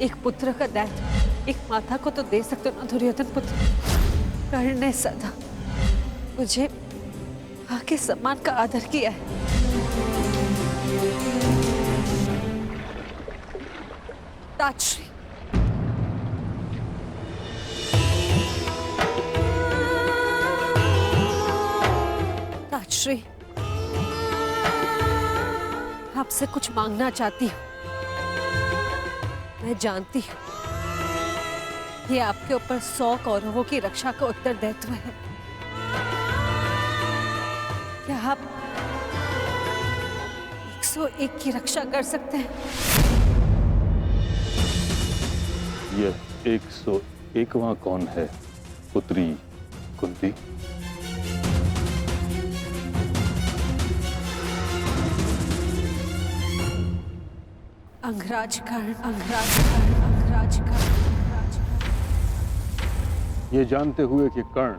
एक पुत्र का दायित्व एक माता को तो दे सकते हो ना दुर्योधन पुत्र। कर्ण ने सदा मुझे मां के सम्मान का आदर किया है। ताजश्री, ताजश्री, आपसे कुछ मांगना चाहती हूँ। मैं जानती हूँ ये आपके ऊपर 100 कौरवों की रक्षा का उत्तरदायित्व है। क्या आप 101 की रक्षा कर सकते हैं? यह 101वां कौन है पुत्री कुंती? अंगराज कर्ण, अंगराज कर्ण, अंगराज कर्ण, अंगराज कर्ण। ये जानते हुए कि कर्ण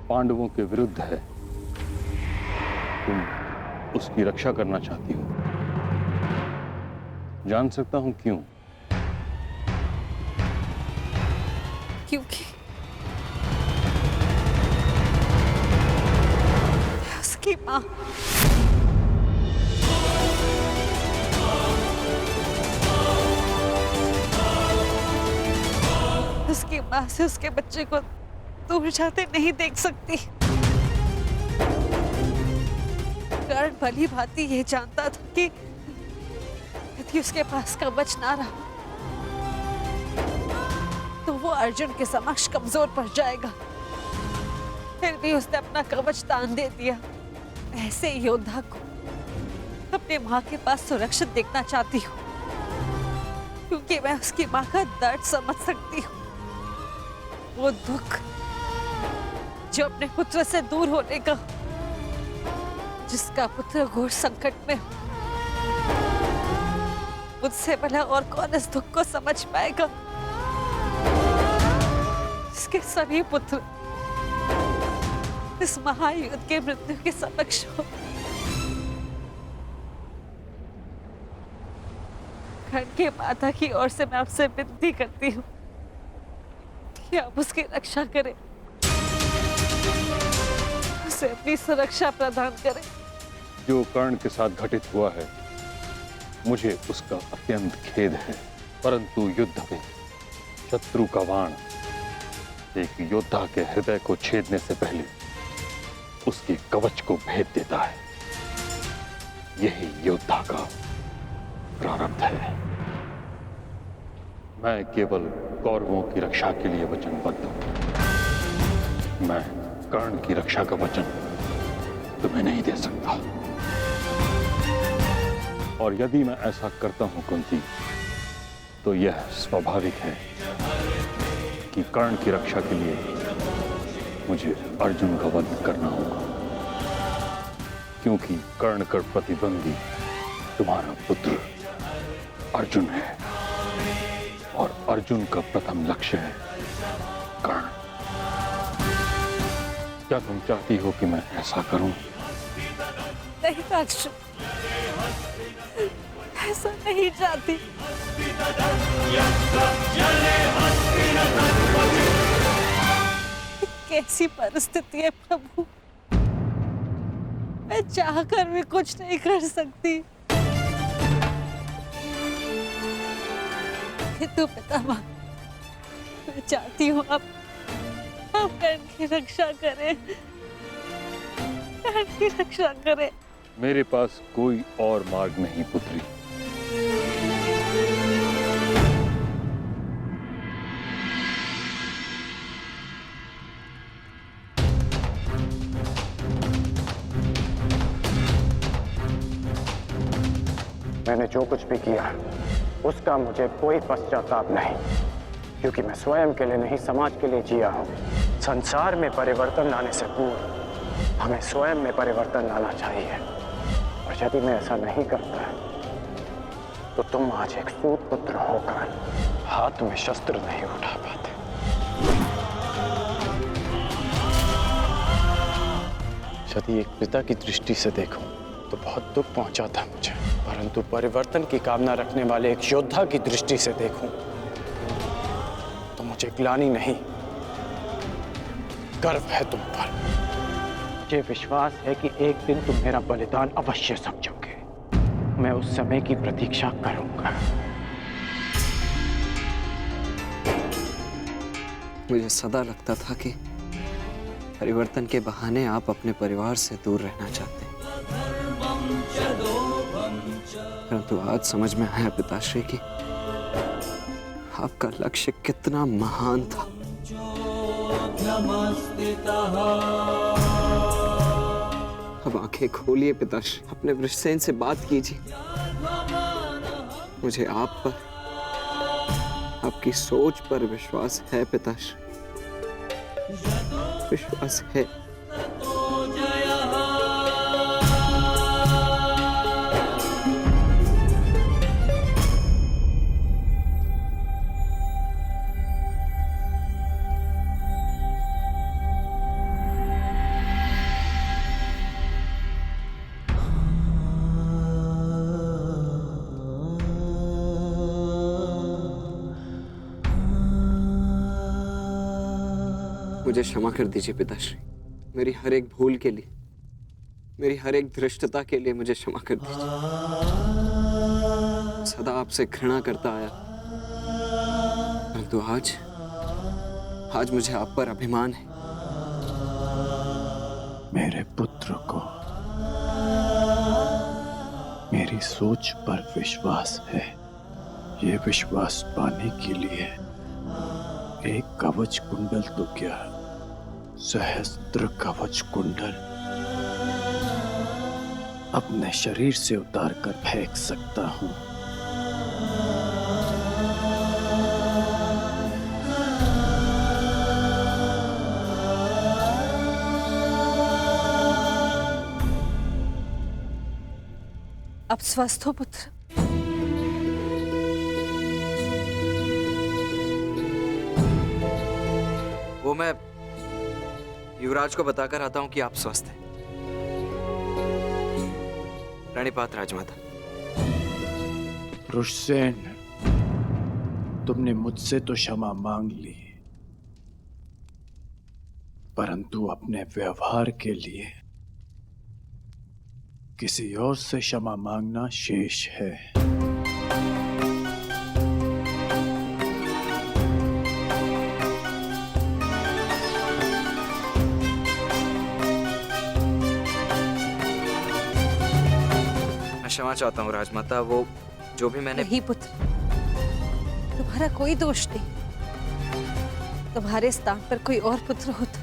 पांडवों के विरुद्ध है, तुम उसकी रक्षा करना चाहती हो। जान सकता हूं क्यों? क्योंकि उसकी मां उसकी मां से उसके बच्चे को दूर जाते नहीं देख सकती। कर्ण भली भांति ये जानता था कि यदि उसके पास कवच ना रहा तो वो अर्जुन के समक्ष कमजोर पड़ जाएगा। फिर भी उसने अपना कवच दान दे दिया। ऐसे योद्धा को अपने मां के पास सुरक्षित देखना चाहती हूँ, क्योंकि मैं उसकी मां का दर्द समझ सकती हूँ। वो दुख जो अपने पुत्र से दूर होने का, जिसका पुत्र घोर संकट में हो, मुझसे भला और कौन इस दुख को समझ पाएगा? जिसके सभी पुत्र इस महायुद्ध के मृत्यु के समक्ष हो। कर्ण के माता की ओर से मैं आपसे विनती करती हूँ कि आप उसकी रक्षा करें, उसे अपनी सुरक्षा प्रदान करें। जो कर्ण के साथ घटित हुआ है, मुझे उसका अत्यंत खेद है, परंतु युद्ध में शत्रु का बाण एक योद्धा के हृदय को छेदने से पहले उसके कवच को भेद देता है। यही योद्धा का प्रारब्ध है। मैं केवल कौरवों की रक्षा के लिए वचनबद्ध हूं। मैं कर्ण की रक्षा का वचन तुम्हें नहीं दे सकता। और यदि मैं ऐसा करता हूं कुंती, तो यह स्वाभाविक है कि कर्ण की रक्षा के लिए मुझे अर्जुन का वध करना होगा, क्योंकि कर्ण का प्रतिद्वंदी तुम्हारा पुत्र अर्जुन है और अर्जुन का प्रथम लक्ष्य है कर्ण। क्या तुम चाहती हो कि मैं ऐसा करूं? नहीं ताजश्री, ऐसा नहीं चाहती। कैसी परिस्थिति है प्रभु, मैं चाहकर भी कुछ नहीं कर सकती। किंतु पितामह, मैं चाहती हूँ आप कर्ण की रक्षा करें, कर्ण की रक्षा करें। मेरे पास कोई और मार्ग नहीं पुत्री। मैंने जो कुछ भी किया उसका मुझे कोई पश्चाताप नहीं, क्योंकि मैं स्वयं के लिए नहीं समाज के लिए जिया हूं। संसार में परिवर्तन लाने से पूर्व हमें स्वयं में परिवर्तन लाना चाहिए, और यदि मैं ऐसा नहीं करता तो तुम आज एक सूत पुत्र होकर हाथ में शस्त्र नहीं उठा पाते। यदि एक पिता की दृष्टि से देखूं तो बहुत दुख पहुंचा था मुझे। परंतु परिवर्तन की कामना रखने वाले एक योद्धा की दृष्टि से देखूं तो मुझे ग्लानि नहीं, गर्व है तुम पर। मुझे विश्वास है कि एक दिन तुम मेरा बलिदान अवश्य समझोगे। मैं उस समय की प्रतीक्षा करूंगा। मुझे सदा लगता था कि परिवर्तन के बहाने आप अपने परिवार से दूर रहना चाहते हैं, परंतु आज समझ में आया पिताश्री कि आपका लक्ष्य कितना महान था। अब आंखें खोलिए पिताश्री, अपने वृषसेन से बात कीजिए। मुझे आप पर, आपकी सोच पर विश्वास है पिताश्री, विश्वास है। मुझे क्षमा कर दीजिए पिताश्री, मेरी हर एक भूल के लिए, मेरी हर एक धृष्टता के लिए मुझे क्षमा कर दीजिए। सदा आपसे घृणा करता आया, परंतु आज मुझे आप पर अभिमान है। मेरे पुत्र को मेरी सोच पर विश्वास है। ये विश्वास पाने के लिए एक कवच कुंडल तो क्या, सहस्त्र कवच कुंडल अपने शरीर से उतार कर फेंक सकता हूं। अब स्वस्थ हो पुत्र? वो मैं युवराज को बताकर आता हूं कि आप स्वस्थ हैं। प्रणिपात राजमाता। वृषसेन, तुमने मुझसे तो क्षमा मांग ली, परंतु अपने व्यवहार के लिए किसी और से क्षमा मांगना शेष है। क्षमा चाहता हूँ राजमाता, वो जो भी मैंने। नहीं पुत्र, तुम्हारा कोई दोष नहीं। तुम्हारे स्थान पर कोई और पुत्र होता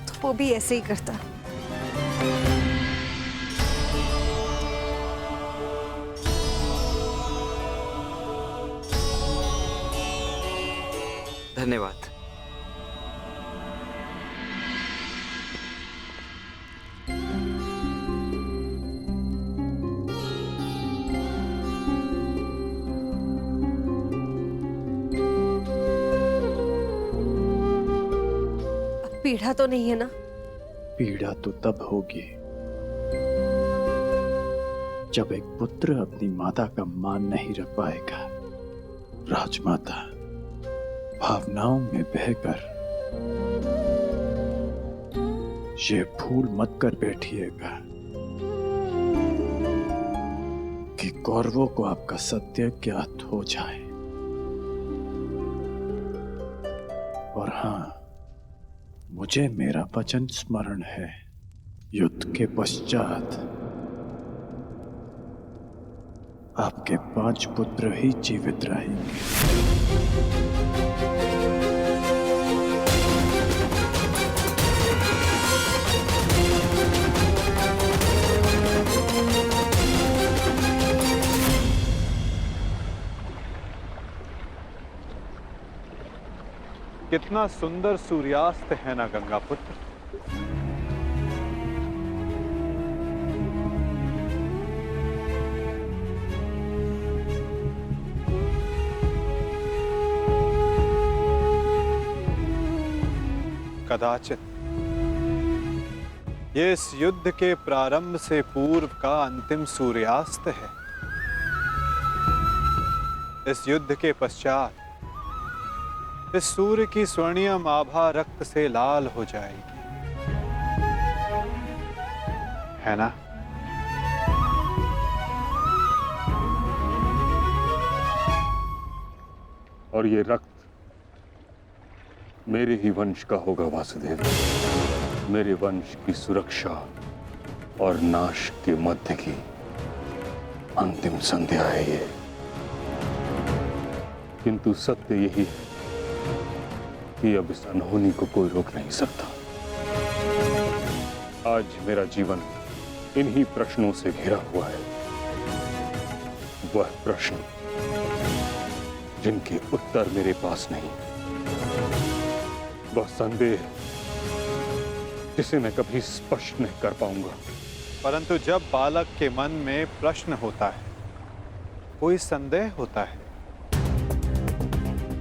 तो वो भी ऐसे ही करता। धन्यवाद। पीड़ा तो नहीं है ना? पीड़ा तो तब होगी जब एक पुत्र अपनी माता का मान नहीं रख पाएगा। राजमाता, भावनाओं में बहकर ये भूल मत कर बैठिएगा कि कौरवों को आपका सत्य ज्ञात हो जाए। और हाँ, मुझे मेरा वचन स्मरण है, युद्ध के पश्चात आपके 5 पुत्र ही जीवित रहेंगे। कितना सुंदर सूर्यास्त है ना गंगा पुत्र। कदाचित ये इस युद्ध के प्रारंभ से पूर्व का अंतिम सूर्यास्त है। इस युद्ध के पश्चात इस सूर्य की स्वर्णिम आभा रक्त से लाल हो जाएगी, है ना? और ये रक्त मेरे ही वंश का होगा वासुदेव। मेरे वंश की सुरक्षा और नाश के मध्य की अंतिम संध्या है ये। किंतु सत्य यही है कि अब इस अनहोनी को कोई रोक नहीं सकता। आज मेरा जीवन इन्हीं प्रश्नों से घिरा हुआ है। वह प्रश्न जिनके उत्तर मेरे पास नहीं, वह संदेह जिसे मैं कभी स्पष्ट नहीं कर पाऊंगा। परंतु जब बालक के मन में प्रश्न होता है, कोई संदेह होता है,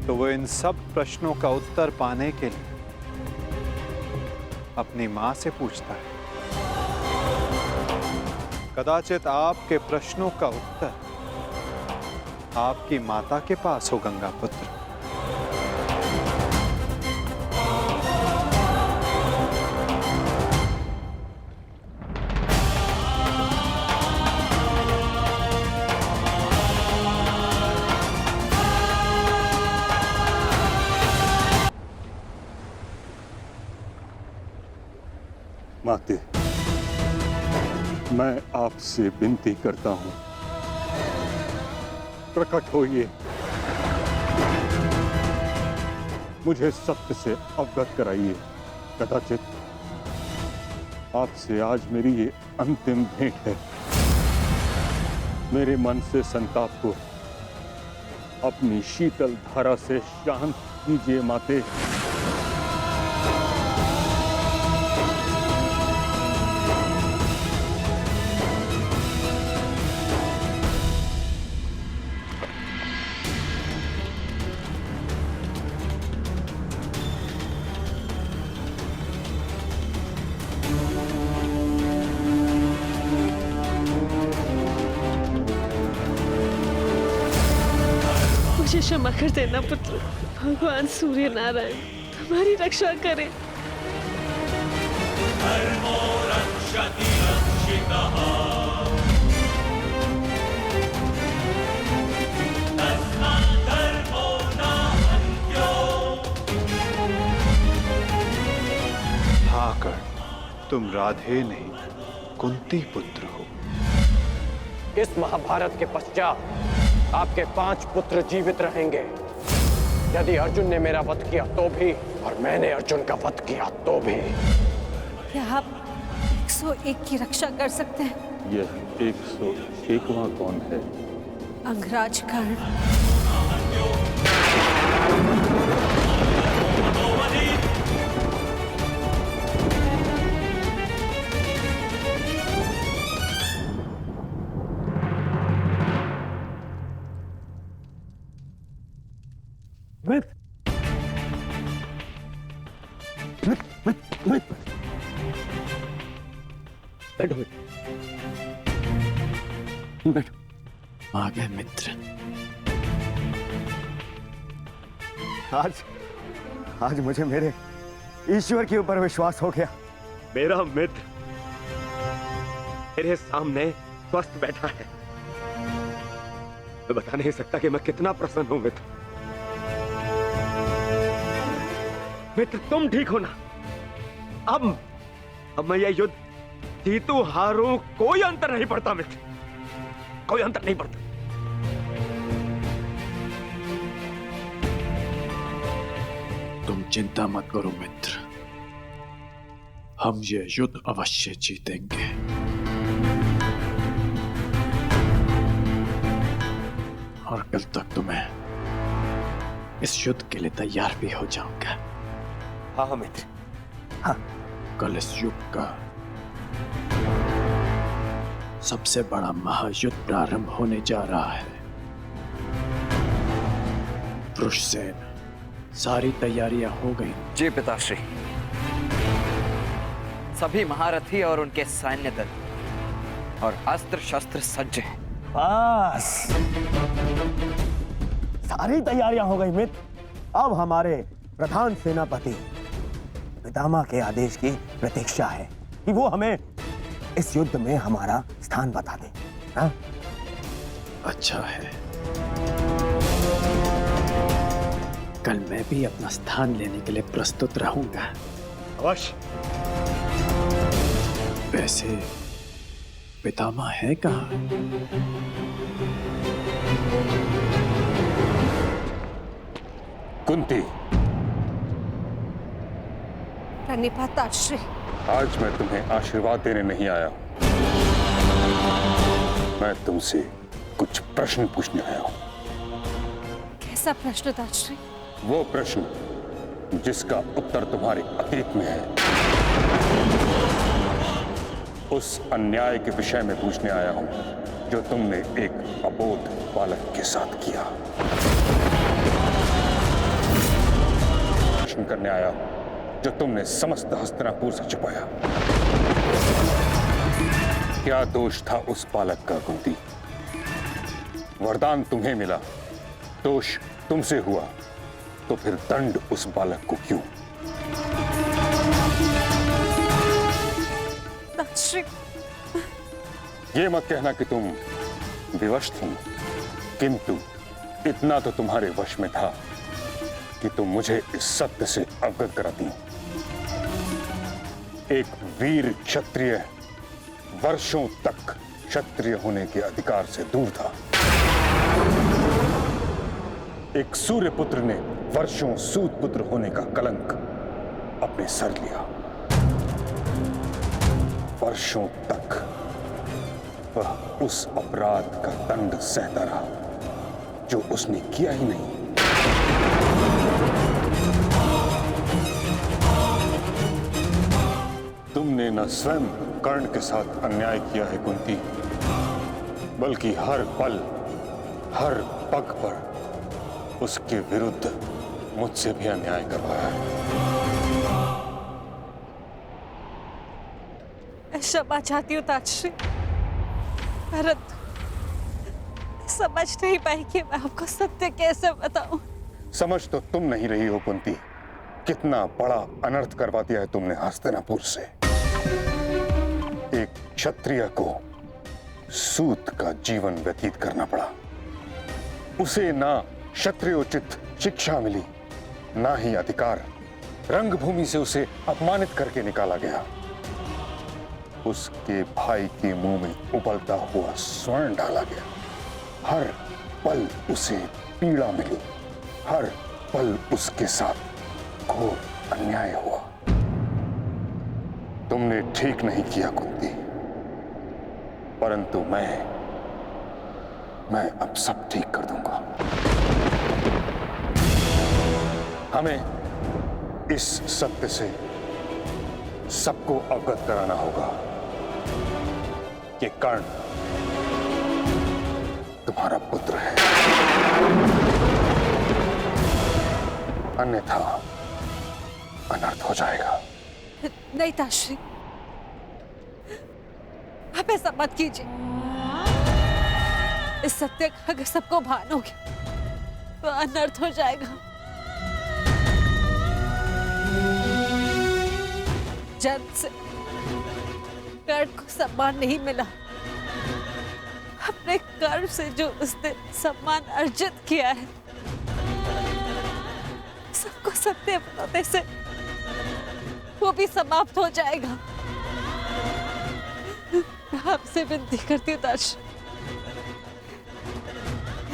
तो वो इन सब प्रश्नों का उत्तर पाने के लिए अपनी मां से पूछता है। कदाचित आपके प्रश्नों का उत्तर आपकी माता के पास हो, गंगा पुत्र। माते, मैं आपसे विनती करता हूं, प्रकट होइए, मुझे सत्य से अवगत कराइए। कदाचित आपसे आज मेरी ये अंतिम भेंट है। मेरे मन से संताप को अपनी शीतल धारा से शांत कीजिए माते। मुझे क्षमा कर देना पुत्र। भगवान सूर्य नारायण तुम्हारी रक्षा करें। हाँ कर्ण, तुम राधे नहीं कुंती पुत्र हो। इस महाभारत के पश्चात आपके 5 पुत्र जीवित रहेंगे। यदि अर्जुन ने मेरा वध किया तो भी, और मैंने अर्जुन का वध किया तो भी। क्या आप 101 की रक्षा कर सकते हैं? यह 101वां कौन है? अंगराज कर्ण। बैठो। आ गए मित्र। आज मुझे मेरे ईश्वर के ऊपर विश्वास हो गया। मेरा मित्र मेरे सामने स्वस्थ बैठा है। मैं बता नहीं सकता कि मैं कितना प्रसन्न हूं मित्र। मित्र तुम ठीक हो ना? अब मैं यह युद्ध जीतू हारूं कोई अंतर नहीं पड़ता मित्र, कोई अंतर नहीं पड़ता। तुम चिंता मत करो मित्र, हम ये युद्ध अवश्य जीतेंगे। और कल तक तुम्हें इस युद्ध के लिए तैयार भी हो जाऊंगा। हाँ मित्र, हाँ। कल इस युद्ध का सबसे बड़ा महायुद्ध प्रारंभ होने जा रहा है। वृषसेन, सारी तैयारियां हो गई? जी पिताश्री। सभी महारथी और उनके सैन्य दल और अस्त्र शस्त्र सज्ज हैं। बस सारी तैयारियां हो गई मित्र। अब हमारे प्रधान सेनापति पितामह के आदेश की प्रतीक्षा है कि वो हमें इस युद्ध में हमारा स्थान बता दे। हाँ? अच्छा है, कल मैं भी अपना स्थान लेने के लिए प्रस्तुत रहूंगा। अवश्य। वैसे पितामह है कहाँ? कुंती, प्रणिपात ताश्री। आज मैं तुम्हें आशीर्वाद देने नहीं आया हूं। मैं तुमसे कुछ प्रश्न पूछने आया हूं। कैसा प्रश्न ताश्री? वो प्रश्न जिसका उत्तर तुम्हारे अतीत में है। उस अन्याय के विषय में पूछने आया हूं जो तुमने एक अबोध बालक के साथ किया। प्रश्न करने आया हूं जो तुमने समस्त हस्तिनापुर से छुपाया। क्या दोष था उस बालक का कुंती? वरदान तुम्हें मिला, दोष तुमसे हुआ, तो फिर दंड उस बालक को क्यों? ताश्री, ये मत कहना कि तुम विवश थी, किंतु इतना तो तुम्हारे वश में था कि तुम मुझे इस सत्य से अवगत कराती। एक वीर क्षत्रिय वर्षों तक क्षत्रिय होने के अधिकार से दूर था। एक सूर्य पुत्र ने वर्षों सूत पुत्र होने का कलंक अपने सर लिया। वर्षों तक वह उस अपराध का दंड सहता रहा जो उसने किया ही नहीं। तुमने न स्वयं कर्ण के साथ अन्याय किया है कुंती, बल्कि हर पल हर पग पर उसके विरुद्ध मुझसे भी अन्याय करवाया है। क्षमा चाहती हूँ ताश्री, परंतु समझ नहीं पाई कि मैं आपको सत्य कैसे बताऊं। समझ तो तुम नहीं रही हो कुंती, कितना बड़ा अनर्थ करवा दिया है तुमने हस्तिनापुर से। एक क्षत्रिय को सूत का जीवन व्यतीत करना पड़ा। उसे ना क्षत्रियोचित शिक्षा मिली, ना ही अधिकार। रंगभूमि से उसे अपमानित करके निकाला गया। उसके भाई के मुंह में उबलता हुआ स्वर्ण डाला गया। हर पल उसे पीड़ा मिली, हर पल उसके साथ घोर अन्याय हुआ। तुमने ठीक नहीं किया कुंती, परंतु मैं अब सब ठीक कर दूंगा। हमें इस सत्य से सबको अवगत कराना होगा कि कर्ण तुम्हारा पुत्र है, अन्यथा अनर्थ हो जाएगा। नहीं ताश्री, आप ऐसा मत कीजिए। इस सत्य का अगर सबको भान हो गया तो अनर्थ हो जाएगा। जन्म से कर्ण को सम्मान नहीं मिला। अपने कर्म से जो उसने सम्मान अर्जित किया है, सबको सत्य बताने से वो भी समाप्त हो जाएगा। आपसे विनती करती हूँ ताश्री,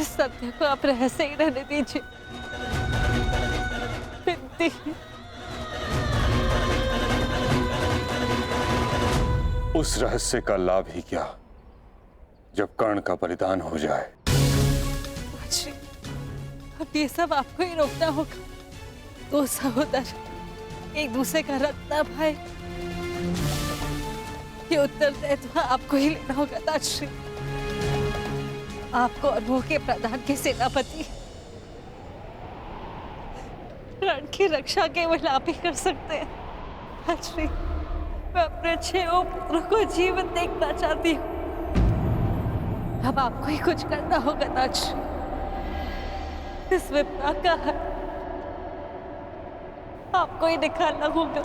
इस सत्य को आप रहस्य ही रहने दीजिए। विनती। उस रहस्य का लाभ ही क्या जब कर्ण का बलिदान हो जाए। ताश्री, अब ये सब आपको ही रोकना होगा। दो सहोदर एक दूसरे का रक्त ना भाई, ये उत्तरदायित्व आपको ही लेना होगा ताश्री। आपको और वो के प्रधान के सेनापति रण की रक्षा केवल आप ही कर सकते हैं ताश्री। मैं अपने 6 पुत्रों को जीवन देखना चाहती हूँ। अब आपको ही कुछ करना होगा ताज। इस विपदा का है आपको ही निकालना होगा।